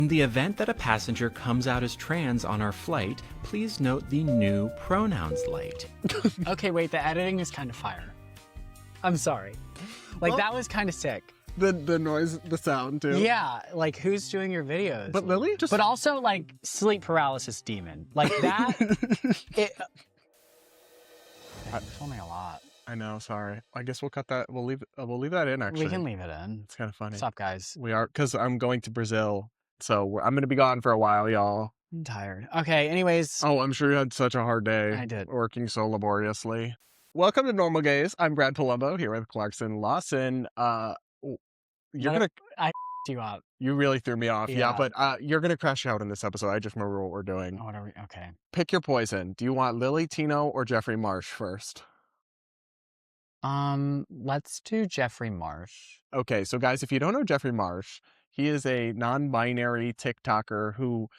In the event that a passenger comes out as trans on our flight, please note the new pronouns light. Okay, wait, the editing is kind of fire. I'm sorry. Like, that was kind of sick. The noise, the sound too. Yeah, like, who's doing your videos? But Lily just... But also, like, sleep paralysis demon. Like, that... It told me a lot. I know, sorry. I guess we'll cut that. We'll leave that in, actually. We can leave it in. It's kind of funny. What's up, guys? We are, because I'm going to Brazil. So I'm going to be gone for a while, y'all. I'm tired. Okay, anyways. Oh, I'm sure you had such a hard day. I did. Working so laboriously. Welcome to Normal Gays. I'm Brad Polumbo here with Clarkson Lawson. You're going to... I you up. You really threw me off. Yeah, but you're going to crash out in this episode. I just remember what we're doing. Oh, what are we? Okay. Pick your poison. Do you want Lilly Tino or Jeffrey Marsh first? Let's do Jeffrey Marsh. Okay, so guys, if you don't know Jeffrey Marsh, he is a non-binary TikToker who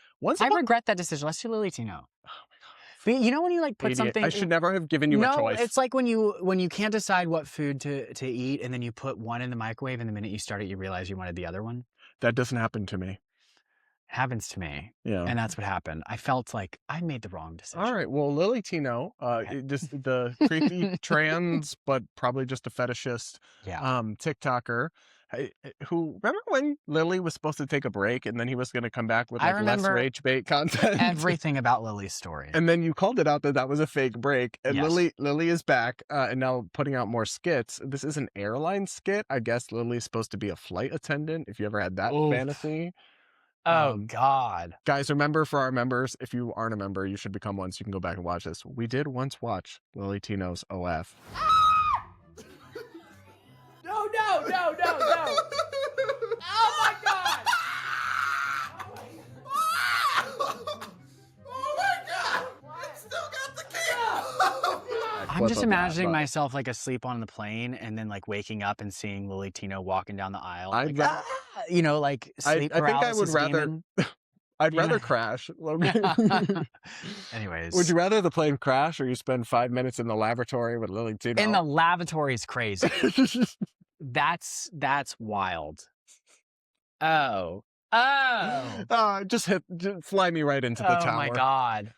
I regret that decision. Let's do Lilly Tino. Oh my God. You know when you like put something... I should never have given you a choice. No, it's like when you can't decide what food to eat and then you put one in the microwave and the minute you start it, you realize you wanted the other one. That doesn't happen to me. It happens to me. Yeah. And that's what happened. I felt like I made the wrong decision. All right. Well, Lilly Tino, just the creepy trans, but probably just a fetishist TikToker. Who, remember when Lily was supposed to take a break and then he was going to come back with like less rage bait content? Everything about Lily's story. And then you called it out that was a fake break. And yes. Lily is back and now putting out more skits. This is an airline skit. I guess Lily's supposed to be a flight attendant, if you ever had that fantasy. Oh, God. Guys, remember, for our members, if you aren't a member, you should become one so you can go back and watch this. We did once watch Lilly Tino's OF. No. Oh, my God. Oh my God! It still got the key! I'm just imagining myself like asleep on the plane and then like waking up and seeing Lilly Tino walking down the aisle. Like, you know, like sleep paralysis. I think I would rather... I'd rather crash. Anyways. Would you rather the plane crash or you spend 5 minminutes in the lavatory with Lilly Tino? In the lavatory is crazy. That's wild. Oh. Just fly me right into the tower. Oh my God.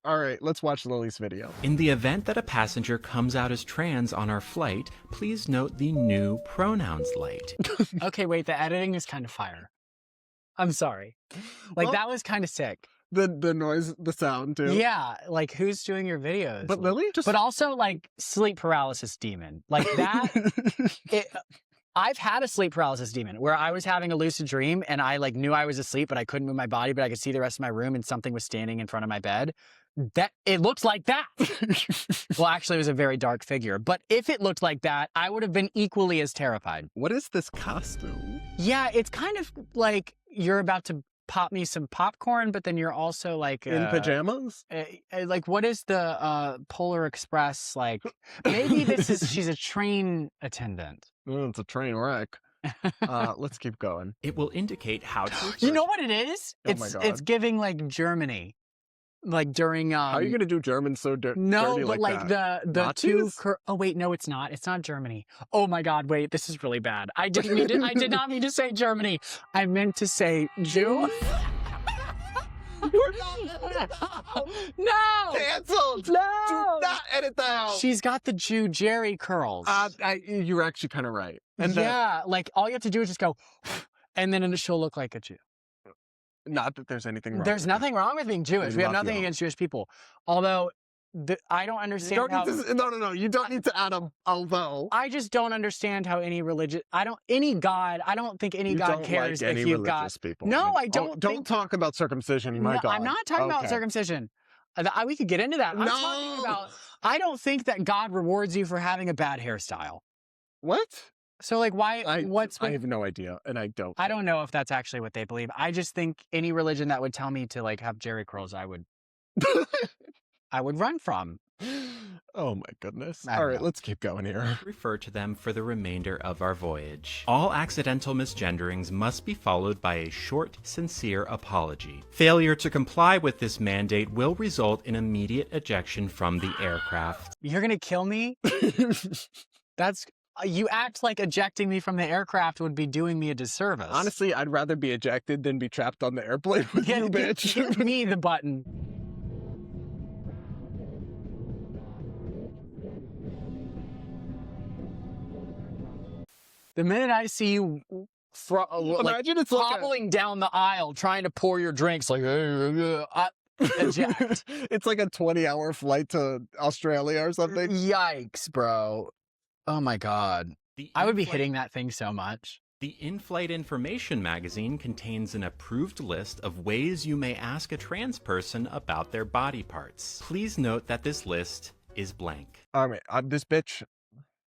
All right, let's watch Lily's video. In the event that a passenger comes out as trans on our flight, please note the new pronouns light. Okay, wait, the editing is kind of fire. I'm sorry. Like, that was kind of sick. The noise, the sound too. Yeah, like, who's doing your videos? But Lily just... But also, like, sleep paralysis demon. Like, that... I've had a sleep paralysis demon where I was having a lucid dream and I, like, knew I was asleep, but I couldn't move my body, but I could see the rest of my room and something was standing in front of my bed. It looked like that. Well, actually, it was a very dark figure. But if it looked like that, I would have been equally as terrified. What is this costume? Yeah, it's kind of like you're about to pop me some popcorn, but then you're also like... in pajamas? Like, what is the Polar Express? Like, maybe she's a train attendant. Oh, it's a train wreck. Let's keep going. It will indicate how to... You know what it is? Oh my God. It's giving like Germany. Like during how are you gonna do German so dirty? No, but like that? the two. Oh wait, no, it's not. It's not Germany. Oh my God, wait, this is really bad. I did not mean to say Germany. I meant to say Jew. No! Canceled! No! Do not edit that out! She's got the Jew Jerry curls. You're actually kind of right. And yeah, like all you have to do is just go, and then she'll look like a Jew. Not that there's anything wrong. There's nothing wrong with being Jewish. We have nothing against Jewish people. Although, I don't understand how... No. You don't need to add them, although... I just don't understand how any religion... I don't think any God cares like if you've got... people. No, I don't Don't talk about circumcision, my God. I'm not talking about circumcision. We could get into that. I'm talking about... I don't think that God rewards you for having a bad hairstyle. What? So, like, why... I have no idea, and I don't. I don't know if that's actually what they believe. I just think any religion that would tell me to, like, have Jerry curls, I would run from. Oh, my goodness. All right, let's keep going here. Refer to them for the remainder of our voyage. All accidental misgenderings must be followed by a short, sincere apology. Failure to comply with this mandate will result in immediate ejection from the aircraft. You're gonna kill me? That's... You act like ejecting me from the aircraft would be doing me a disservice. Honestly, I'd rather be ejected than be trapped on the airplane with you, bitch. Give me the button. The minute I see you Imagine it's like hobbling down the aisle trying to pour your drinks, like, eject. It's like a 20-hour flight to Australia or something. Yikes, bro. Oh my God. I would be hitting that thing so much. The In-Flight Information magazine contains an approved list of ways you may ask a trans person about their body parts. Please note that this list is blank. All right, I'm this bitch.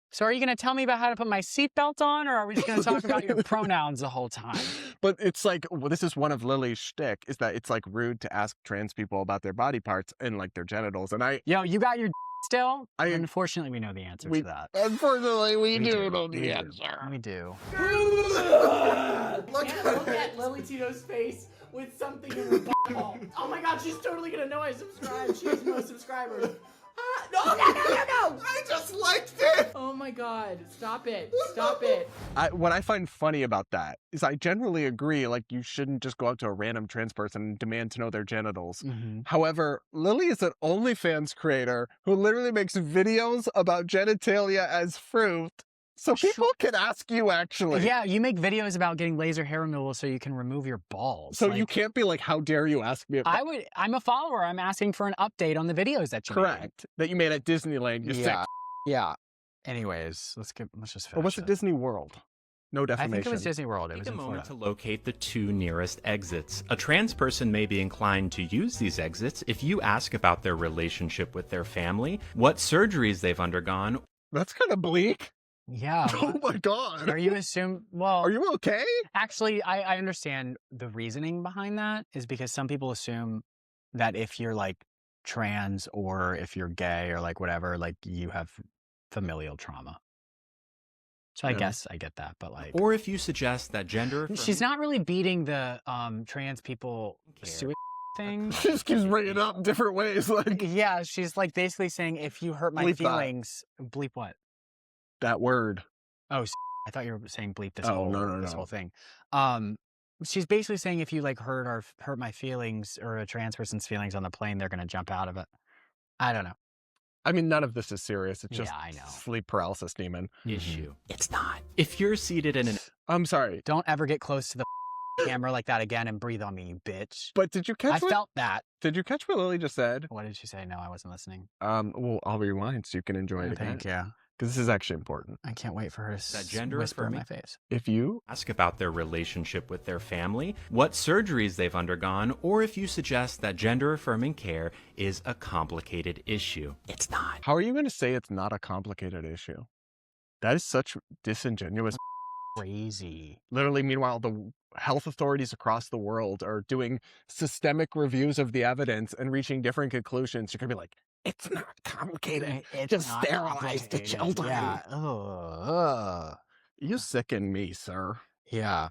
So are you going to tell me about how to put my seatbelt on, or are we just going to talk about your pronouns the whole time? But it's like, well, this is one of Lily's shtick, is that it's like rude to ask trans people about their body parts and like their genitals. And Yo, you got your still? Unfortunately, we know the answer to that. Unfortunately, we do know the do. answer. We do. Look at Lilly Tino's face with something in her butthole. Oh my God, she's totally gonna know I subscribe. She has no subscribers. No! I just liked it! Oh my God, stop it. Stop it. What I find funny about that is I generally agree, like, you shouldn't just go up to a random trans person and demand to know their genitals. Mm-hmm. However, Lily is an OnlyFans creator who literally makes videos about genitalia as fruit. So people can ask you, actually. Yeah, you make videos about getting laser hair removal so you can remove your balls. So you can't be like, how dare you ask me about... I'm a follower. I'm asking for an update on the videos that you Correct. That you made at Disneyland. You're sick. Yeah. Anyways, let's just finish Or was it Disney World? No defamation. I think it was Disney World. It was Take in a moment Florida. to locate the 2 nearest exits. A trans person may be inclined to use these exits if you ask about their relationship with their family, what surgeries they've undergone. That's kind of bleak. Yeah. Oh my God. Are you well, are you okay? Actually, I understand the reasoning behind that is because some people assume that if you're like trans or if you're gay or like whatever, like you have familial trauma. So I guess I get that, but like... Or if you suggest that gender... She's not really beating the trans people suicide thing. She just keeps bringing it up in different ways. Like, yeah, she's like basically saying if you hurt my Bleep feelings... Bleep what? that word. Oh, I thought you were saying bleep this no. whole thing. She's basically saying if you like hurt my feelings or a trans person's feelings on the plane, they're going to jump out of it. I don't know. I mean, none of this is serious. It's just I know. sleep paralysis demon. issue. It's not. If you're seated in an... I'm sorry. Don't ever get close to the camera like that again and breathe on me, you bitch. But did you catch I felt that. Did you catch what Lily just said? What did she say? No, I wasn't listening. Well, I'll rewind so you can enjoy it again. Thank you. Because this is actually important. I can't wait for her to That gender whisper in affirming- my face. If you ask about their relationship with their family, what surgeries they've undergone, or if you suggest that gender-affirming care is a complicated issue. It's not. How are you going to say it's not a complicated issue? That is such disingenuous. Crazy. Literally, meanwhile, the health authorities across the world are doing systemic reviews of the evidence and reaching different conclusions. You're going to be like, it's not complicated. It's Just not sterilize the complicated. children. Yeah. You sicken me, sir. Yeah.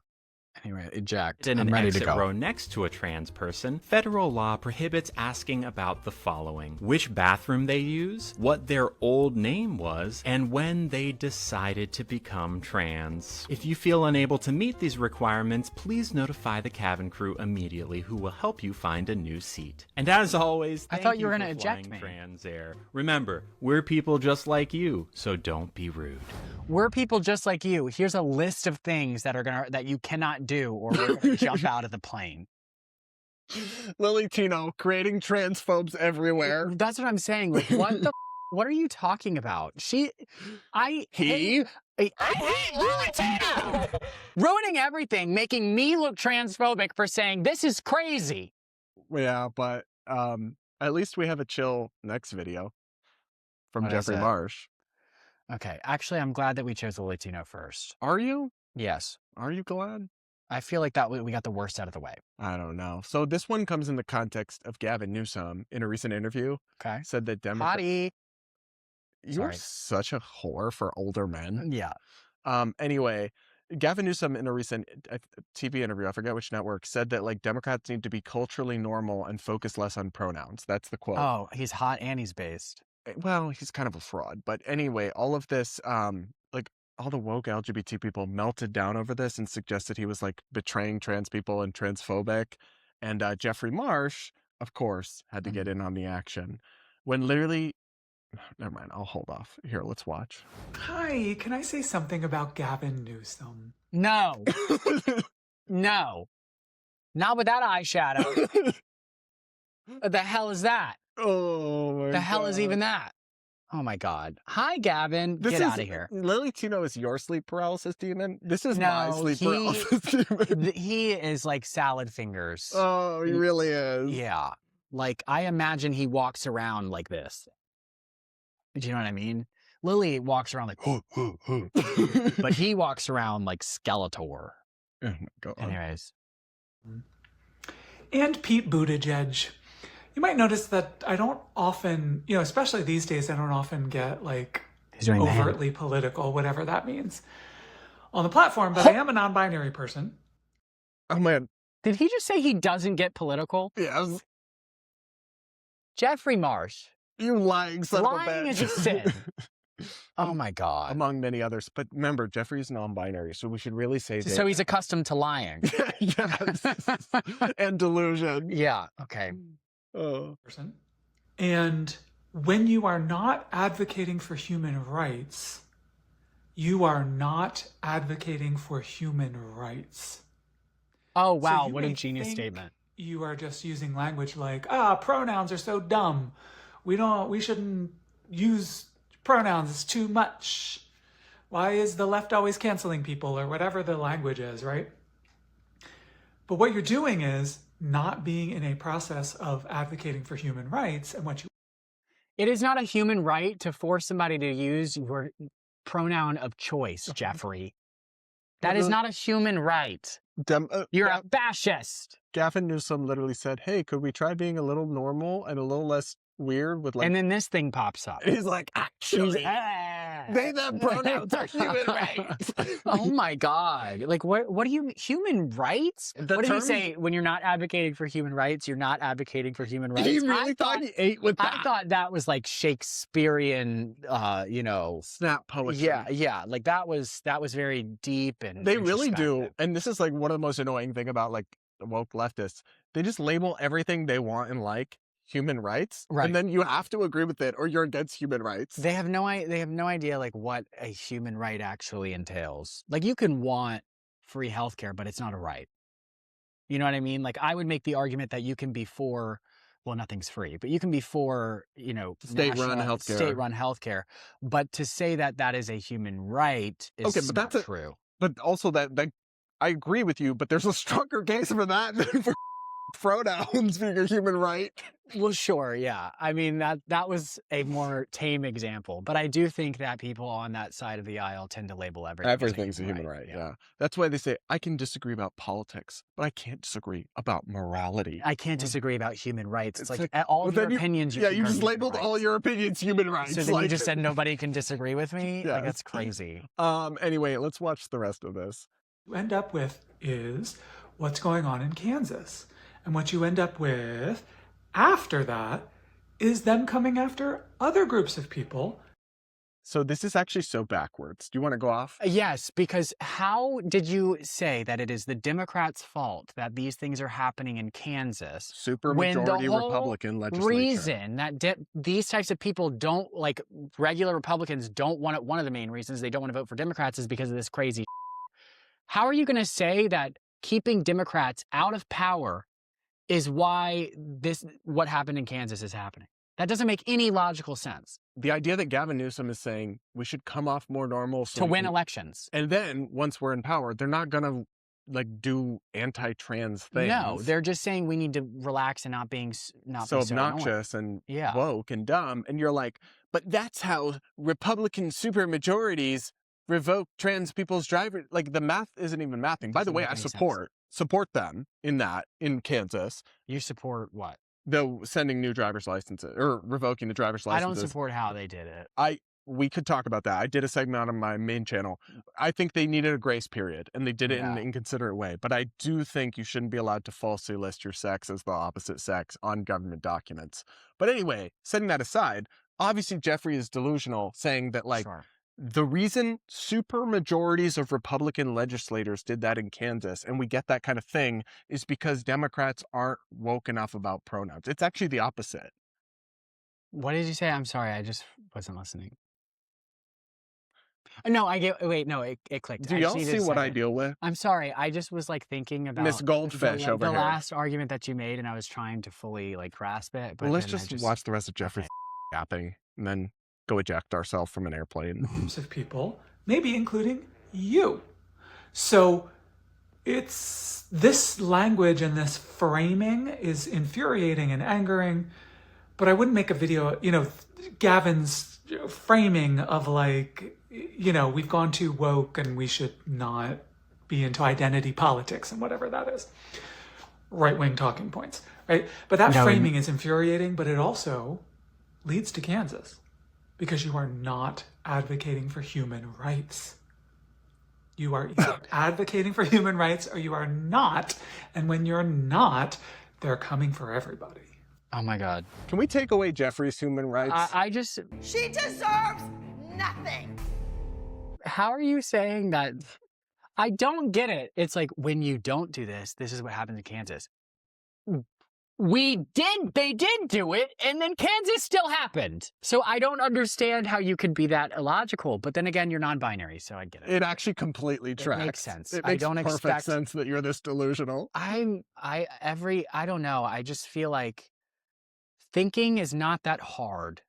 Anyway, eject. In I'm an ready to exit go. row next to a trans person, federal law prohibits asking about the following: which bathroom they use, what their old name was, and when they decided to become trans. If you feel unable to meet these requirements, please notify the cabin crew immediately, who will help you find a new seat. And as always, I thank thought you were for gonna eject flying me. Trans Air. Remember, we're people just like you, so don't be rude. We're people just like you. Here's a list of things that you cannot do or we're gonna jump out of the plane. Lilly Tino creating transphobes everywhere. That's what I'm saying. Like, what the what are you talking about? I hate Lilly Tino! Ruining everything, making me look transphobic for saying this is crazy. Yeah, but at least we have a chill next video from What is Jeffrey it? Marsh. Okay, actually, I'm glad that we chose Lilly Tino first. Are you? Yes. Are you glad? I feel like that we got the worst out of the way. I don't know. So this one comes in the context of Gavin Newsom in a recent interview Okay. said that Democrats... Hottie. You're Sorry. such a whore for older men. Yeah. Anyway, Gavin Newsom in a recent TV interview, I forget which network, said that like Democrats need to be culturally normal and focus less on pronouns. That's the quote. Oh, he's hot and he's based. Well, he's kind of a fraud. But anyway, all of this, like all the woke LGBT people melted down over this and suggested he was like betraying trans people and transphobic. And Jeffrey Marsh, of course, had to get in on the action. When literally, never mind, I'll hold off. Here, let's watch. Hi, can I say something about Gavin Newsom? No. No. Not with that eyeshadow. The hell is that? Oh my The hell is even that? Oh my God. Hi, Gavin. Get out of here. Lilly Tino is your sleep paralysis demon. This is my sleep paralysis demon. He is like salad fingers. Oh, he really is. Yeah. Like, I imagine he walks around like this. Do you know what I mean? Lily walks around like, but he walks around like Skeletor. Oh my God. Anyways. And Pete Buttigieg. You might notice that I don't often, especially these days, I don't often get like overtly political, whatever that means, on the platform, but I am a non-binary person. Oh man. Did he just say he doesn't get political? Yes. Jeffrey Marsh. You lying son of a bitch. Lying is a sin. Oh my God. Among many others. But remember, Jeffrey's non-binary, so we should really say that. So he's accustomed to lying. Yes. And delusion. Yeah. Okay. Person. And when you are not advocating for human rights, you are not advocating for human rights. Oh, wow. So what a genius statement. You are just using language like, pronouns are so dumb. We shouldn't use pronouns. It's too much. Why is the left always canceling people, or whatever the language is, right? But what you're doing is not being in a process of advocating for human rights. And it is not a human right to force somebody to use your pronoun of choice, Jeffrey. That is not a human right. You're a fascist. Gavin Newsom literally said, hey, could we try being a little normal and a little less weird with like... And then this thing pops up. He's like, actually, they the pronouns are human rights. Oh my God. Like, what do you... Human rights? What did he say? When you're not advocating for human rights, you're not advocating for human rights? He really thought he ate with that. I thought that was like Shakespearean, snap poetry. Yeah. Like that was very deep and they really do. And this is like one of the most annoying thing about like woke leftists. They just label everything they want and like human rights, right? And then you have to agree with it, or you're against human rights. They have no idea like what a human right actually entails. Like you can want free healthcare, but it's not a right. You know what I mean? Like I would make the argument that you can be for, well, nothing's free, but you can be for, state-run healthcare. But to say that that is a human right is not true. But also that I agree with you, but there's a stronger case for that than for pronouns being a human right. Well, sure, yeah. I mean, that was a more tame example, but I do think that people on that side of the aisle tend to label everything's a human right. Yeah. That's why they say, I can disagree about politics, but I can't disagree about morality. I can't disagree about human rights. It's like all of your opinions. You just labeled all your opinions human rights. So then you just said nobody can disagree with me? Yeah. Like, that's crazy. Anyway, let's watch the rest of this. What you end up with is what's going on in Kansas. And what you end up with after that is them coming after other groups of people. So this is actually so backwards. Do you want to go off? Yes, because how did you say that it is the Democrats' fault that these things are happening in Kansas? Super majority Republican legislature. Reason that these types of people don't, like regular Republicans don't want it. One of the main reasons they don't want to vote for Democrats is because of this crazy. How are you going to say that keeping Democrats out of power is why what happened in Kansas is happening? That doesn't make any logical sense. The idea that Gavin Newsom is saying we should come off more normal to win elections. And then once we're in power, they're not going to like do anti-trans things. No, they're just saying we need to relax and not be so obnoxious and woke and dumb. And you're like, but that's how Republican supermajorities revoke trans people's driver. Like the math isn't even mathing. By the way, I support them in Kansas. You support what? The sending new driver's licenses or revoking the driver's licenses. I don't support how they did it. We could talk about that. I did a segment on my main channel. I think they needed a grace period and they did it in an inconsiderate way. But I do think you shouldn't be allowed to falsely list your sex as the opposite sex on government documents. But anyway, setting that aside, obviously Jeffrey is delusional saying that the reason super majorities of Republican legislators did that in Kansas, and we get that kind of thing, is because Democrats aren't woke enough about pronouns. It's actually the opposite. What did you say? I'm sorry, I just wasn't listening. No, I get. Wait, no, it clicked. Do I just y'all needed see a what I second. deal with? I'm sorry. I just was like thinking about Miss Goldfish over the here. last argument that you made, and I was trying to fully like grasp it. But Well, let's then I just watch the rest of Jeffrey's Okay. yapping and then go eject ourselves from an airplane. Groups of people, maybe including you. So it's this language and this framing is infuriating and angering, but I wouldn't make a video, Gavin's framing of like, we've gone too woke and we should not be into identity politics and whatever that is. Right-wing talking points, right? But that framing is infuriating, but it also leads to Kansas because you are not advocating for human rights. You are either advocating for human rights or you are not. And when you're not, they're coming for everybody. Oh my God. Can we take away Jeffrey's human rights? I just. She deserves nothing. How are you saying that? I don't get it. It's like when you don't do this, this is what happens in Kansas. They did do it, and then Kansas still happened. So I don't understand how you could be that illogical. But then again, you're non-binary, so I get it. It actually completely tracks. It makes sense. It I makes don't perfect expect sense that you're this delusional. I don't know. I just feel like thinking is not that hard.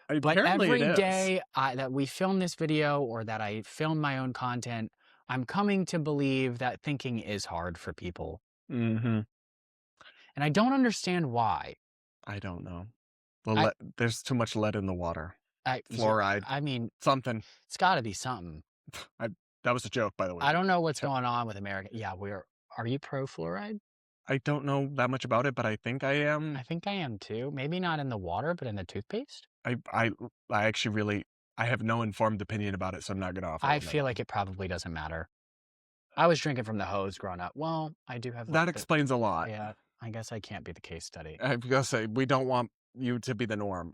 But Apparently every it is. day that we film this video or that I film my own content, I'm coming to believe that thinking is hard for people. Mm-hmm. And I don't understand why. I don't know. Well, there's too much lead in the water. Fluoride. I mean, Something. it's got to be something. That was a joke, by the way. I don't know what's going on with America. Yeah, are you pro fluoride? I don't know that much about it, but I think I am. I think I am too. Maybe not in the water, but in the toothpaste. I actually really, I have no informed opinion about it, so I'm not going to offer. I feel like it probably doesn't matter. I was drinking from the hose growing up. Well, I do have that explains a lot. Yeah, I guess I can't be the case study. I was gonna say we don't want you to be the norm.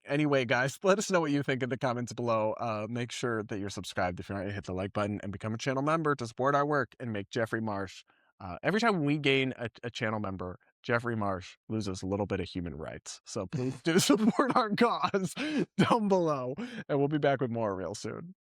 Anyway, guys, let us know what you think in the comments below. Make sure that you're subscribed if you're not, hit the like button and become a channel member to support our work and make Jeffrey Marsh. Every time we gain a channel member, Jeffrey Marsh loses a little bit of human rights. So please do support our cause down below, and we'll be back with more real soon.